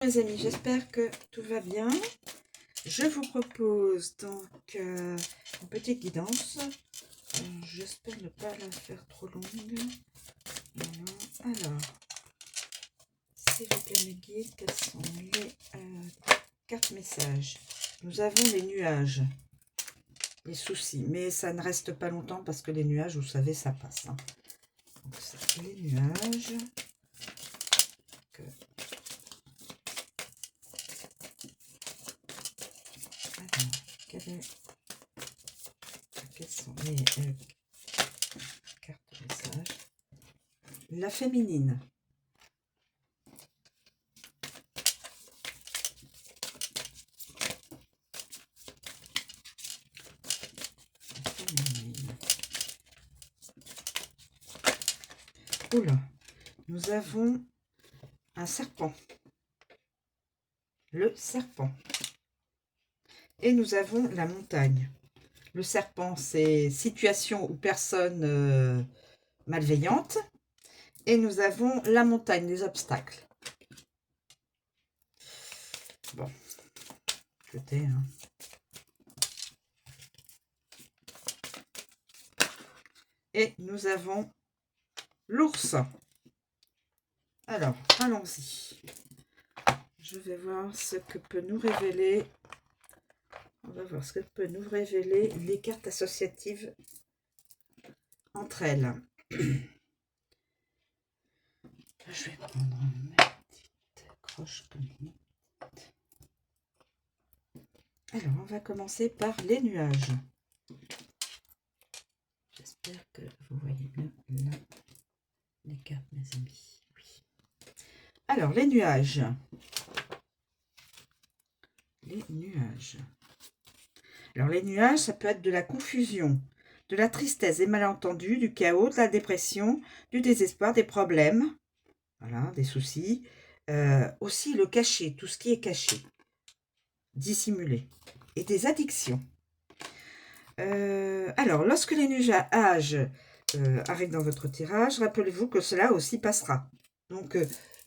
Les amis, j'espère que tout va bien. Je vous propose donc une petite guidance. J'espère ne pas la faire trop longue. Voilà. Alors, s'il vous plaît, mes guides, quels sont les cartes messages? Nous avons les nuages, les soucis, mais ça ne reste pas longtemps parce que les nuages, vous savez, ça passe. Hein. Donc, c'est les nuages. Alors, quelles sont les cartes messages? La féminine. Oula, nous avons un serpent. Le serpent. Et nous avons la montagne. Le serpent, c'est situation ou personne malveillante. Et nous avons la montagne, les obstacles. Bon, écoutez, hein. Et nous avons l'ours. Alors, allons-y. Je vais voir ce que peut nous révéler. On va voir ce que peut nous révéler les cartes associatives entre elles. Je vais prendre ma petite croche comme alors, on va commencer par les nuages. J'espère que vous voyez bien là les cartes, mes amis. Oui. Alors, les nuages. Les nuages. Alors, les nuages, ça peut être de la confusion, de la tristesse, des malentendus, du chaos, de la dépression, du désespoir, des problèmes, voilà, des soucis. Aussi le caché, tout ce qui est caché, dissimulé. Et des addictions. Alors, lorsque les nuages arrivent dans votre tirage, rappelez-vous que cela aussi passera. Donc,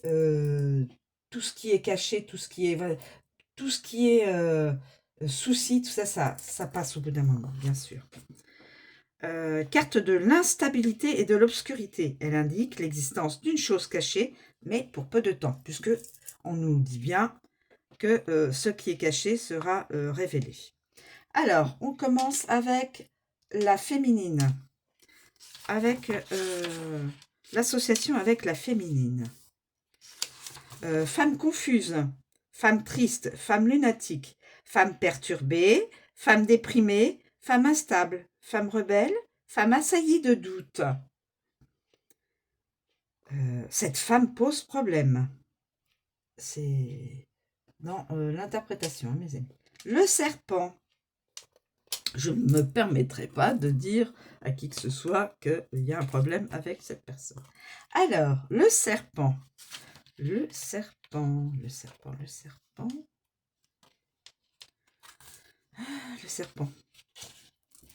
tout ce qui est caché, tout ce qui est souci, tout ça, ça passe au bout d'un moment, bien sûr. Carte de l'instabilité et de l'obscurité. Elle indique l'existence d'une chose cachée, mais pour peu de temps, puisque on nous dit bien que ce qui est caché sera révélé. Alors, on commence avec la féminine, avec l'association avec la féminine. Femme confuse, femme triste, femme lunatique, femme perturbée, femme déprimée, femme instable, femme rebelle, femme assaillie de doutes. Cette femme pose problème. C'est dans l'interprétation, mes amis. Le serpent. Je ne me permettrai pas de dire à qui que ce soit qu'il y a un problème avec cette personne. Alors, le serpent. Le serpent. Le serpent. Le serpent. Le serpent.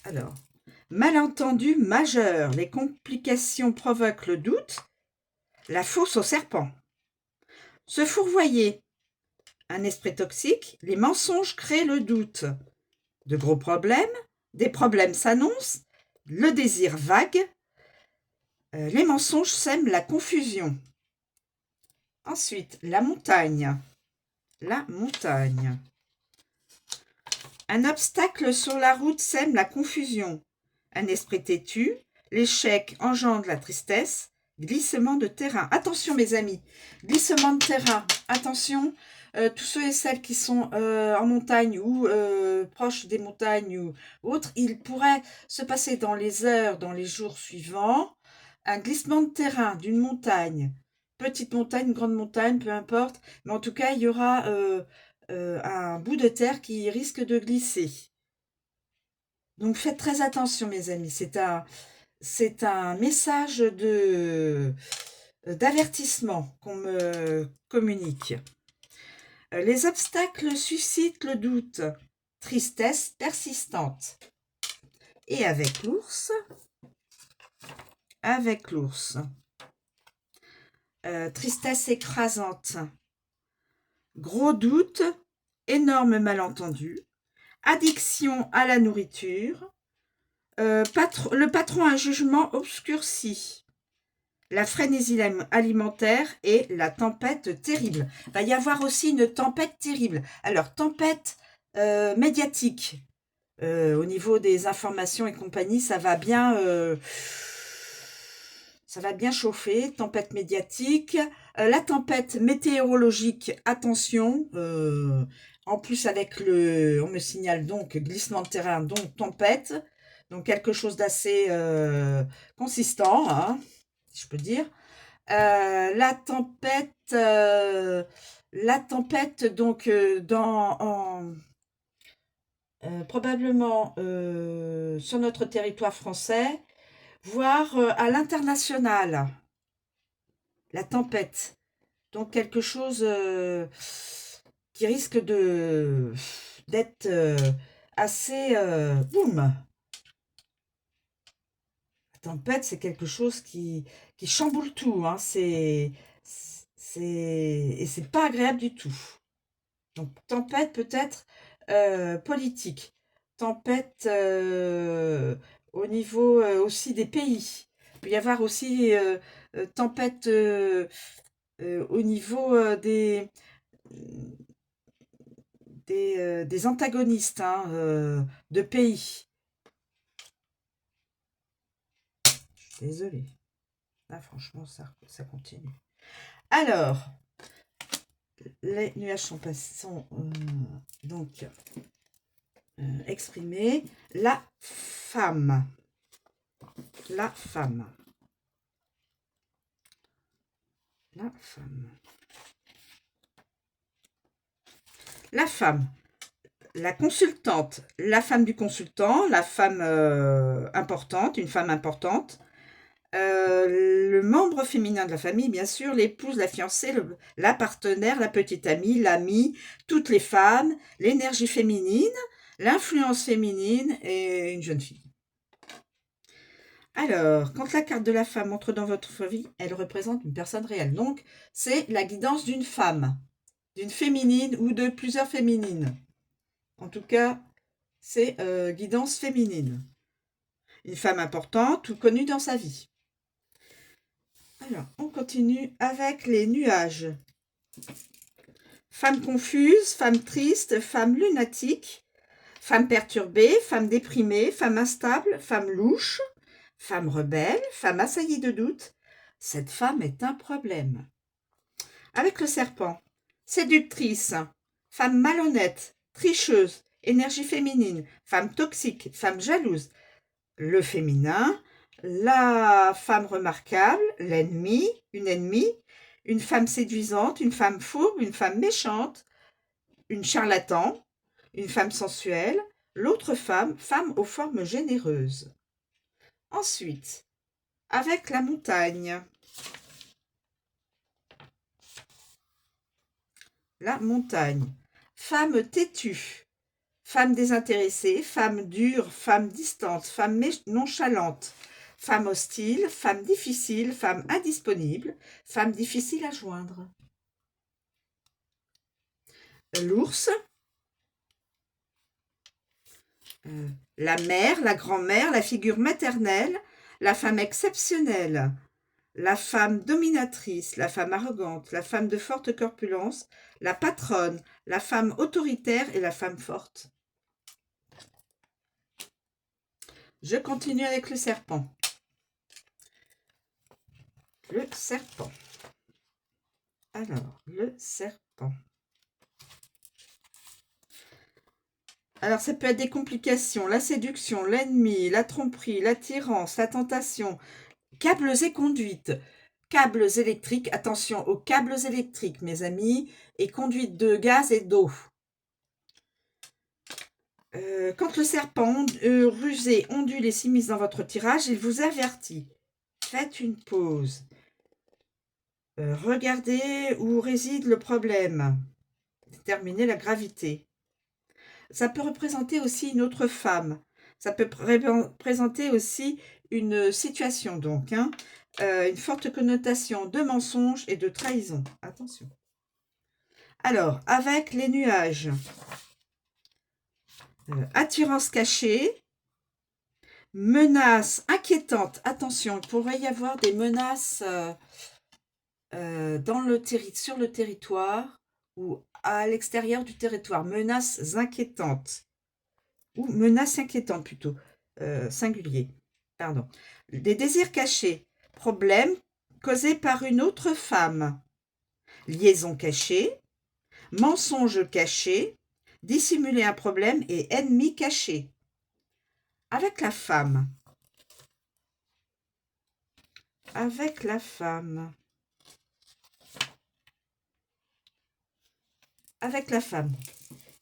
Alors, malentendu majeur. Les complications provoquent le doute. La fourse au serpent. Se fourvoyer. Un esprit toxique. Les mensonges créent le doute. De gros problèmes. Des problèmes s'annoncent. Le désir vague. Les mensonges sèment la confusion. Ensuite, la montagne. La montagne. Un obstacle sur la route sème la confusion. Un esprit têtu. L'échec engendre la tristesse. Glissement de terrain. Attention, mes amis. Glissement de terrain. Attention, tous ceux et celles qui sont en montagne ou proches des montagnes ou autres, il pourrait se passer dans les heures, dans les jours suivants, un glissement de terrain d'une montagne. Petite montagne, grande montagne, peu importe. Mais en tout cas, il y aura un bout de terre qui risque de glisser. Donc, faites très attention, mes amis. C'est un message d'avertissement qu'on me communique. Les obstacles suscitent le doute. Tristesse persistante. Et avec l'ours, tristesse écrasante. gros doute, énorme malentendu, addiction à la nourriture, le patron a un jugement obscurci, la frénésie alimentaire et la tempête terrible. Il va y avoir aussi une tempête terrible. Alors, tempête médiatique, au niveau des informations et compagnie, ça va bien chauffer. Tempête médiatique. La tempête météorologique, attention. En plus, avec on me signale donc glissement de terrain, donc tempête. Donc, quelque chose d'assez consistant, hein, si je peux dire. La tempête, donc, probablement sur notre territoire français, voire à l'international. La tempête. Donc, quelque chose qui risque d'être assez boum. La tempête, c'est quelque chose qui chamboule tout, hein. Et c'est pas agréable du tout. Donc, tempête peut-être politique. Tempête au niveau aussi des pays. Il peut y avoir aussi tempête au niveau des antagonistes, hein, de pays. Désolée. Là, franchement, ça continue. Alors, les nuages sont donc exprimés. La femme. La femme. La femme. La femme. La consultante. La femme du consultant. La femme importante. Une femme importante. Le membre féminin de la famille, bien sûr, l'épouse, la fiancée, la partenaire, la petite amie, l'amie, toutes les femmes, l'énergie féminine, l'influence féminine et une jeune fille. Alors, quand la carte de la femme entre dans votre vie, elle représente une personne réelle. Donc, c'est la guidance d'une femme, d'une féminine ou de plusieurs féminines. En tout cas, c'est guidance féminine. Une femme importante ou connue dans sa vie. Alors, on continue avec les nuages. Femme confuse, femme triste, femme lunatique, femme perturbée, femme déprimée, femme instable, femme louche, femme rebelle, femme assaillie de doute. Cette femme est un problème. Avec le serpent. Séductrice, femme malhonnête, tricheuse, énergie féminine, femme toxique, femme jalouse. Le féminin. La femme remarquable, l'ennemi, une femme séduisante, une femme fourbe, une femme méchante, une charlatan, une femme sensuelle, l'autre femme, femme aux formes généreuses. Ensuite, avec la montagne. La montagne. Femme têtue, femme désintéressée, femme dure, femme distante, femme nonchalante, femme hostile, femme difficile, femme indisponible, femme difficile à joindre. L'ours, la mère, la grand-mère, la figure maternelle, la femme exceptionnelle, la femme dominatrice, la femme arrogante, la femme de forte corpulence, la patronne, la femme autoritaire et la femme forte. Je continue avec le serpent. Le serpent. Alors, le serpent. Alors, ça peut être des complications, la séduction, l'ennemi, la tromperie, l'attirance, la tentation, câbles et conduites, câbles électriques, attention aux câbles électriques, mes amis, et conduite de gaz et d'eau. Quand le serpent rusé ondule et s'immisce dans votre tirage, il vous avertit. Faites une pause. Regardez où réside le problème. Déterminez la gravité. Ça peut représenter aussi une autre femme. Ça peut représenter aussi une situation, donc, hein, une forte connotation de mensonge et de trahison. Attention. Alors, avec les nuages, attirance cachée, menaces inquiétantes. Attention, il pourrait y avoir des menaces sur le territoire ou à l'extérieur du territoire. Menaces inquiétantes. Ou menaces inquiétantes plutôt. Singulier. Pardon. Des désirs cachés. Problèmes causés par une autre femme. Liaison cachée. Mensonge caché. Dissimuler un problème et ennemi caché. Avec la femme. Avec la femme. Avec la femme.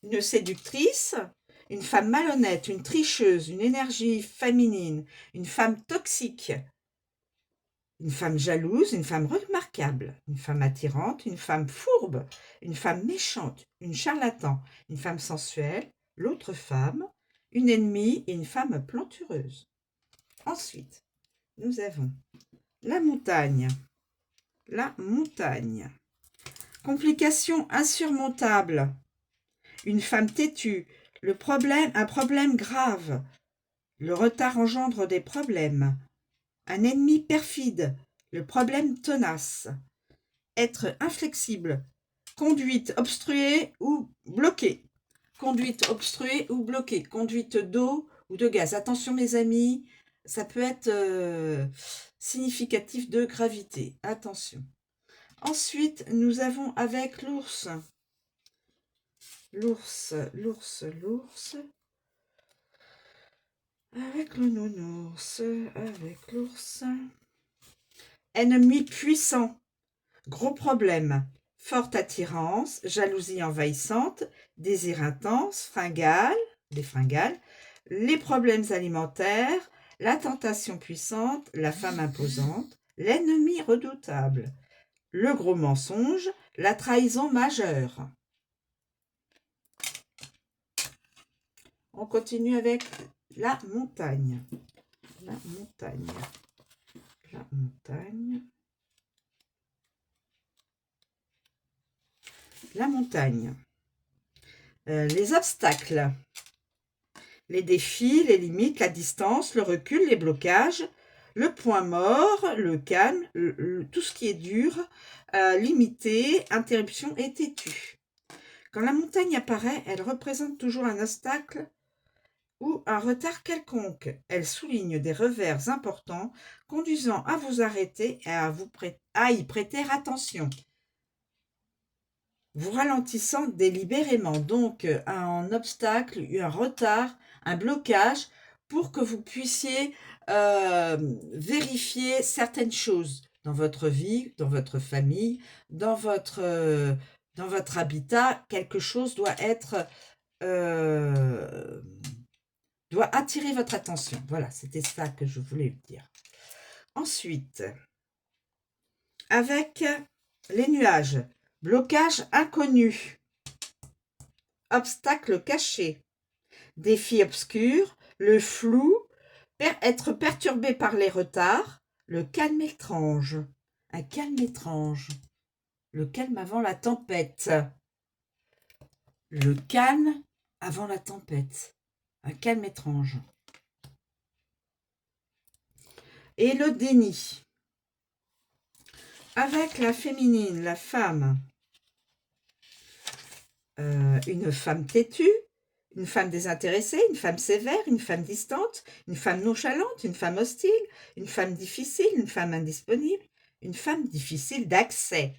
Une séductrice, une femme malhonnête, une tricheuse, une énergie féminine, une femme toxique, une femme jalouse, une femme remarquable, une femme attirante, une femme fourbe, une femme méchante, une charlatan, une femme sensuelle, l'autre femme, une ennemie et une femme plantureuse. Ensuite, nous avons la montagne. La montagne. Complications insurmontables. Une femme têtue. Un problème grave. Le retard engendre des problèmes. Un ennemi perfide. Le problème tenace. Être inflexible. Conduite obstruée ou bloquée. Conduite obstruée ou bloquée. Conduite d'eau ou de gaz. Attention mes amis, ça peut être significatif de gravité. Attention. Ensuite, nous avons avec l'ours. L'ours. Avec le nounours. Avec l'ours. Ennemi puissant. Gros problème. Forte attirance. Jalousie envahissante. Désir intense. Des fringales. Les problèmes alimentaires. La tentation puissante. La femme imposante. L'ennemi redoutable. Le gros mensonge, la trahison majeure. On continue avec la montagne. La montagne. La montagne. La montagne. Les obstacles. Les défis, les limites, la distance, le recul, les blocages, le point mort, le calme, tout ce qui est dur, limité, interruption et têtu. Quand la montagne apparaît, elle représente toujours un obstacle ou un retard quelconque. Elle souligne des revers importants conduisant à vous arrêter et à y prêter attention. Vous ralentissant délibérément, donc un obstacle, un retard, un blocage pour que vous puissiez vérifier certaines choses dans votre vie, dans votre famille, dans votre habitat. Quelque chose doit attirer votre attention. Voilà, c'était ça que je voulais vous dire. Ensuite, avec les nuages, blocage inconnu, obstacle caché, défi obscur, le flou, être perturbé par les retards, le calme étrange, un calme étrange, le calme avant la tempête, le calme avant la tempête, un calme étrange. Et le déni. Avec la féminine, la femme, une femme têtue, une femme désintéressée, une femme sévère, une femme distante, une femme nonchalante, une femme hostile, une femme difficile, une femme indisponible, une femme difficile d'accès.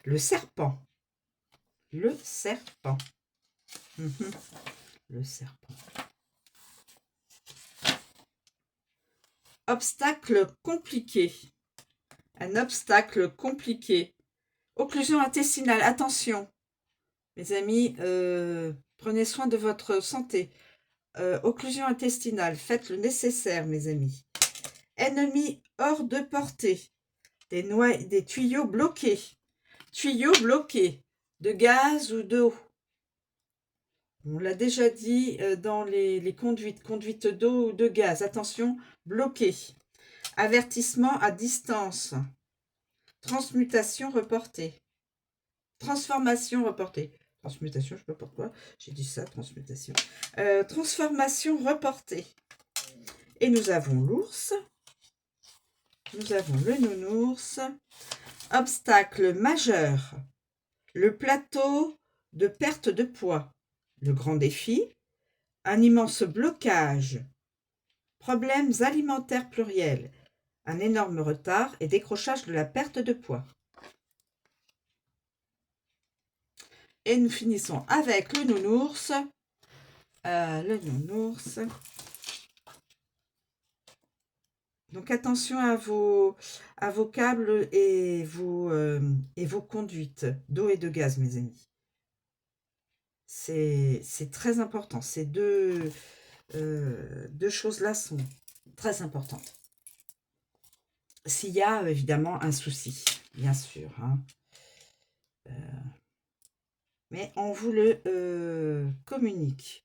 Le serpent. Le serpent. Le serpent. Obstacle compliqué. Un obstacle compliqué. Occlusion intestinale. Attention, mes amis, prenez soin de votre santé. Occlusion intestinale. Faites le nécessaire, mes amis. Ennemi hors de portée. Des tuyaux bloqués. Tuyaux bloqués de gaz ou d'eau. On l'a déjà dit dans les conduites d'eau ou de gaz. Attention, bloqué. Avertissement à distance. Transmutation reportée. transformation reportée. Transmutation, je ne sais pas pourquoi, j'ai dit ça, transmutation. Transformation reportée. Et nous avons l'ours. Nous avons le nounours. Obstacle majeur. Le plateau de perte de poids. Le grand défi. Un immense blocage. Problèmes alimentaires pluriels. Un énorme retard et décrochage de la perte de poids. Et nous finissons avec le nounours. Donc attention à vos câbles et vos conduites d'eau et de gaz, mes amis. C'est très important. Ces deux choses-là sont très importantes. S'il y a évidemment un souci, bien sûr. Hein. Mais on vous le communique.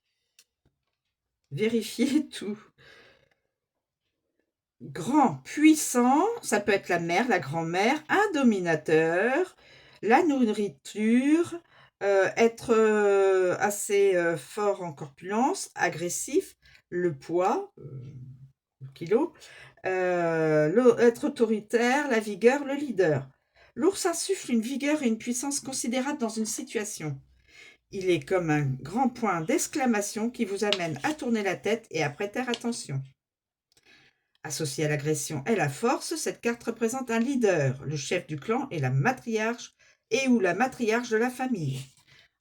Vérifiez tout. Grand, puissant, ça peut être la mère, la grand-mère, un dominateur, la nourriture, être assez fort en corpulence, agressif, le poids, le kilo, être autoritaire, la vigueur, le leader. L'ours insuffle une vigueur et une puissance considérables dans une situation. Il est comme un grand point d'exclamation qui vous amène à tourner la tête et à prêter attention. Associée à l'agression et la force, cette carte représente un leader, le chef du clan et la matriarche ou la matriarche de la famille.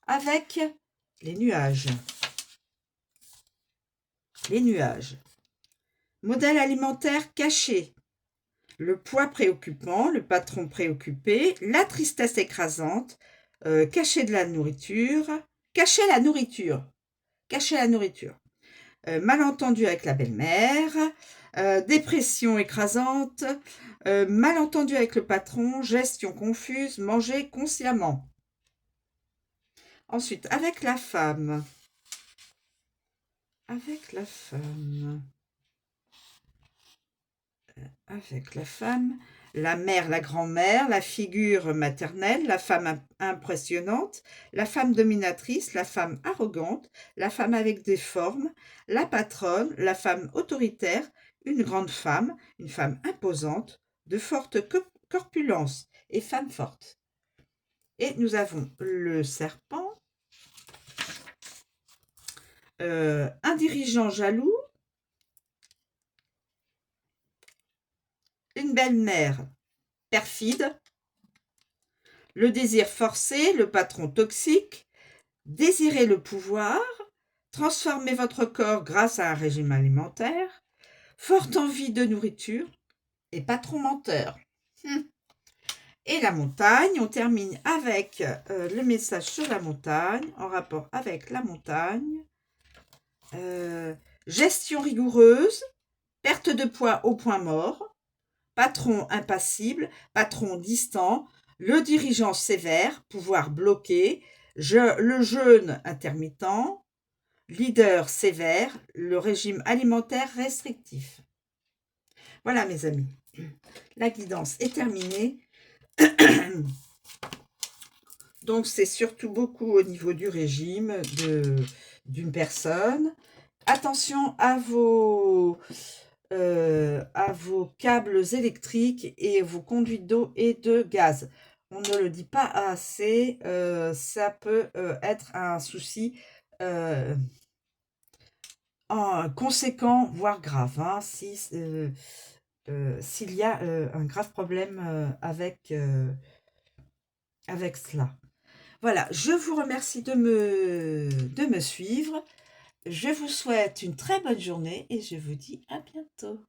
Avec les nuages. Les nuages. Modèle alimentaire caché. Le poids préoccupant, le patron préoccupé, la tristesse écrasante, cacher de la nourriture, cacher la nourriture, malentendu avec la belle-mère, dépression écrasante, malentendu avec le patron, gestion confuse, manger consciemment. Ensuite, avec la femme. Avec la femme, la mère, la grand-mère, la figure maternelle, la femme impressionnante, la femme dominatrice, la femme arrogante, la femme avec des formes, la patronne, la femme autoritaire, une grande femme, une femme imposante, de forte corpulence et femme forte. Et nous avons le serpent, un dirigeant jaloux, une belle-mère perfide, le désir forcé, le patron toxique, désirer le pouvoir, transformer votre corps grâce à un régime alimentaire, forte envie de nourriture et patron menteur. Et la montagne, on termine avec le message sur la montagne, en rapport avec la montagne. Gestion rigoureuse, perte de poids au point mort, patron impassible, patron distant, le dirigeant sévère, pouvoir bloqué, le jeûne intermittent, leader sévère, le régime alimentaire restrictif. Voilà mes amis, la guidance est terminée. Donc c'est surtout beaucoup au niveau du régime d'une personne. Attention à vos câbles électriques et vos conduites d'eau et de gaz. On ne le dit pas assez, ça peut être un souci conséquent, voire grave, hein, s'il y a un grave problème avec cela. Voilà, je vous remercie de me suivre. Je vous souhaite une très bonne journée et je vous dis à bientôt.